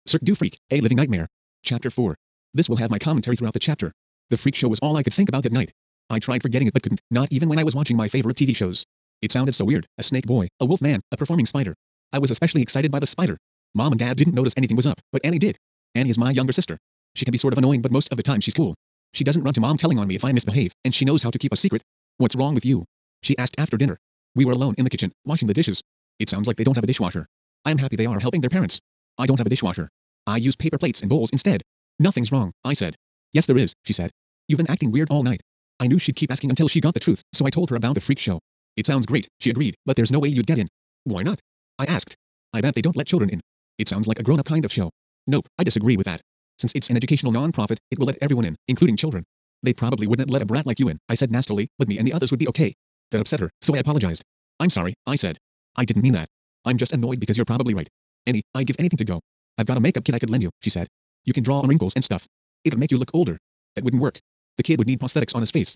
Cirque du Freak, A Living Nightmare. Chapter 4. This will have my commentary throughout the chapter. The freak show was all I could think about that night. I tried forgetting it but couldn't, not even when I was watching my favorite TV shows. It sounded so weird, a snake boy, a wolf man, a performing spider. I was especially excited by the spider. Mom and Dad didn't notice anything was up, but Annie did. Annie is my younger sister. She can be sort of annoying but most of the time she's cool. She doesn't run to Mom telling on me if I misbehave, and she knows how to keep a secret. What's wrong with you? She asked after dinner. We were alone in the kitchen, washing the dishes. It sounds like they don't have a dishwasher. I am happy they are helping their parents. I don't have a dishwasher. I use paper plates and bowls instead. Nothing's wrong, I said. Yes there is, she said. You've been acting weird all night. I knew she'd keep asking until she got the truth, so I told her about the freak show. It sounds great, she agreed, but there's no way you'd get in. Why not? I asked. I bet they don't let children in. It sounds like a grown-up kind of show. Nope, I disagree with that. Since it's an educational non-profit, it will let everyone in, including children. They probably wouldn't let a brat like you in, I said nastily, but me and the others would be okay. That upset her, so I apologized. I'm sorry, I said. I didn't mean that. I'm just annoyed because you're probably right. Annie, I'd give anything to go. I've got a makeup kit I could lend you, she said. You can draw on wrinkles and stuff. It'll make you look older. That wouldn't work. The kid would need prosthetics on his face.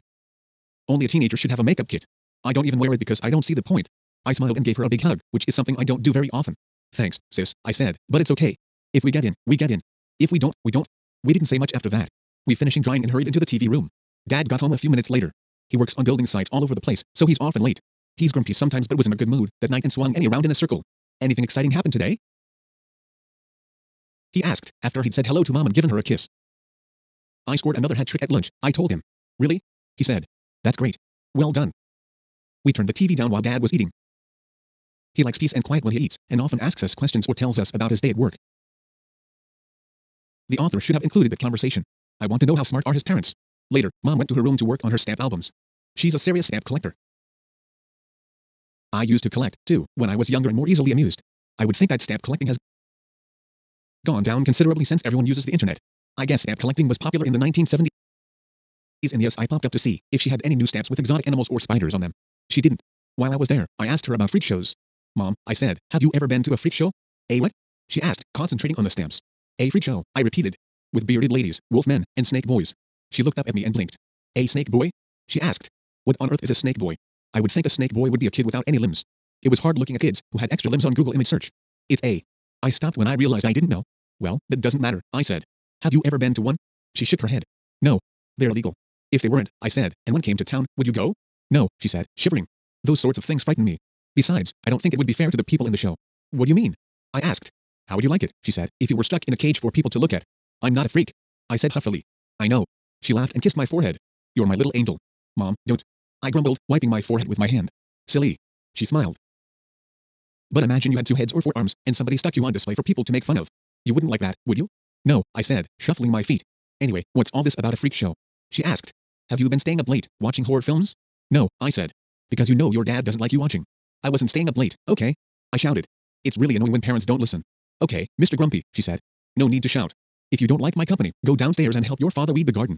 Only a teenager should have a makeup kit. I don't even wear it because I don't see the point. I smiled and gave her a big hug, which is something I don't do very often. Thanks, sis, I said, but it's okay. If we get in, we get in. If we don't, we don't. We didn't say much after that. We finishing drying and hurried into the TV room. Dad got home a few minutes later. He works on building sites all over the place, so he's often late. He's grumpy sometimes but was in a good mood that night and swung Annie around in a circle. Anything exciting happened today? He asked, after he'd said hello to Mom and given her a kiss. I scored another hat trick at lunch, I told him. Really? He said. That's great. Well done. We turned the TV down while Dad was eating. He likes peace and quiet when he eats, and often asks us questions or tells us about his day at work. The author should have included the conversation. I want to know how smart are his parents. Later, Mom went to her room to work on her stamp albums. She's a serious stamp collector. I used to collect, too, when I was younger and more easily amused. I would think that stamp collecting has gone down considerably since everyone uses the internet. I guess stamp collecting was popular in the 1970s, and yes, I popped up to see if she had any new stamps with exotic animals or spiders on them. She didn't. While I was there, I asked her about freak shows. Mom, I said, have you ever been to a freak show? A what? She asked, concentrating on the stamps. A freak show, I repeated. With bearded ladies, wolf men, and snake boys. She looked up at me and blinked. A snake boy? She asked. What on earth is a snake boy? I would think a snake boy would be a kid without any limbs. It was hard looking at kids who had extra limbs on Google image search. It's a. I stopped when I realized I didn't know. Well, that doesn't matter, I said. Have you ever been to one? She shook her head. No. They're illegal. If they weren't, I said, and one came to town, would you go? No, she said, shivering. Those sorts of things frighten me. Besides, I don't think it would be fair to the people in the show. What do you mean? I asked. How would you like it, she said, if you were stuck in a cage for people to look at? I'm not a freak. I said huffily. I know. She laughed and kissed my forehead. You're my little angel. Mom, don't. I grumbled, wiping my forehead with my hand. Silly. She smiled. But imagine you had 2 heads or 4 arms, and somebody stuck you on display for people to make fun of. You wouldn't like that, would you? No, I said, shuffling my feet. Anyway, what's all this about a freak show? She asked. Have you been staying up late, watching horror films? No, I said. Because you know your dad doesn't like you watching. I wasn't staying up late, okay? I shouted. It's really annoying when parents don't listen. Okay, Mr. Grumpy, she said. No need to shout. If you don't like my company, go downstairs and help your father weed the garden.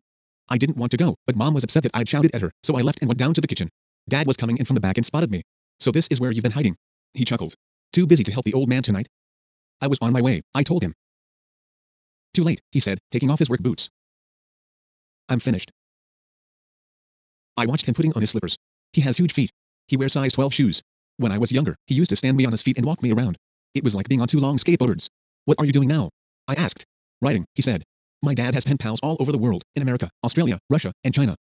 I didn't want to go, but Mom was upset that I'd shouted at her, so I left and went down to the kitchen. Dad was coming in from the back and spotted me. So this is where you've been hiding. He chuckled. Too busy to help the old man tonight? I was on my way, I told him. Too late, he said, taking off his work boots. I'm finished. I watched him putting on his slippers. He has huge feet. He wears size 12 shoes. When I was younger, he used to stand me on his feet and walk me around. It was like being on 2 long skateboards. What are you doing now? I asked. Writing, he said. My dad has pen pals all over the world, in America, Australia, Russia, and China.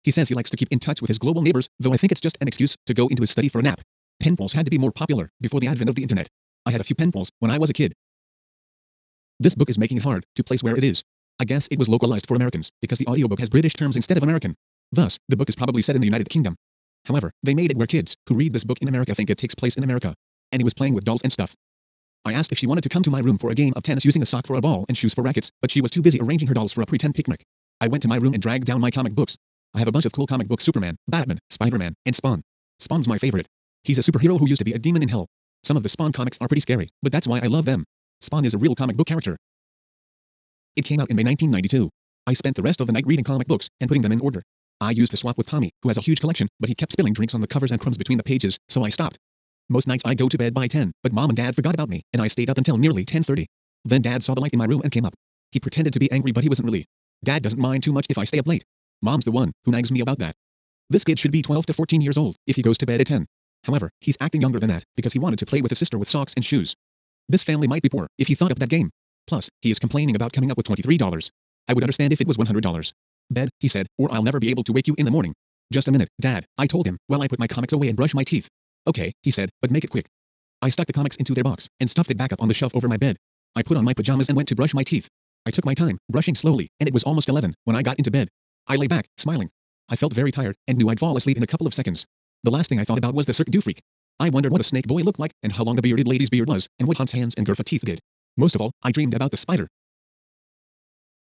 He says he likes to keep in touch with his global neighbors, though I think it's just an excuse to go into his study for a nap. Pen pals had to be more popular before the advent of the internet. I had a few pen pals when I was a kid. This book is making it hard to place where it is. I guess it was localized for Americans, because the audiobook has British terms instead of American. Thus, the book is probably set in the United Kingdom. However, they made it where kids who read this book in America think it takes place in America. And he was playing with dolls and stuff. I asked if she wanted to come to my room for a game of tennis using a sock for a ball and shoes for rackets, but she was too busy arranging her dolls for a pretend picnic. I went to my room and dragged down my comic books. I have a bunch of cool comic books: Superman, Batman, Spider-Man, and Spawn. Spawn's my favorite. He's a superhero who used to be a demon in hell. Some of the Spawn comics are pretty scary, but that's why I love them. Spawn is a real comic book character. It came out in May 1992. I spent the rest of the night reading comic books and putting them in order. I used to swap with Tommy, who has a huge collection, but he kept spilling drinks on the covers and crumbs between the pages, so I stopped. Most nights I go to bed by 10, but Mom and Dad forgot about me, and I stayed up until nearly 10:30. Then Dad saw the light in my room and came up. He pretended to be angry, but he wasn't really. Dad doesn't mind too much if I stay up late. Mom's the one who nags me about that. This kid should be 12 to 14 years old if he goes to bed at 10. However, he's acting younger than that because he wanted to play with his sister with socks and shoes. This family might be poor if he thought up that game. Plus, he is complaining about coming up with $23. I would understand if it was $100. Bed, he said, or I'll never be able to wake you in the morning. Just a minute, Dad, I told him, while I put my comics away and brush my teeth. Okay, he said, but make it quick. I stuck the comics into their box and stuffed it back up on the shelf over my bed. I put on my pajamas and went to brush my teeth. I took my time, brushing slowly, and it was almost 11 when I got into bed. I lay back, smiling. I felt very tired and knew I'd fall asleep in a couple of seconds. The last thing I thought about was the Cirque du Freak. I wondered what a snake boy looked like and how long the bearded lady's beard was and what Hans' hands and Gerfa teeth did. Most of all, I dreamed about the spider.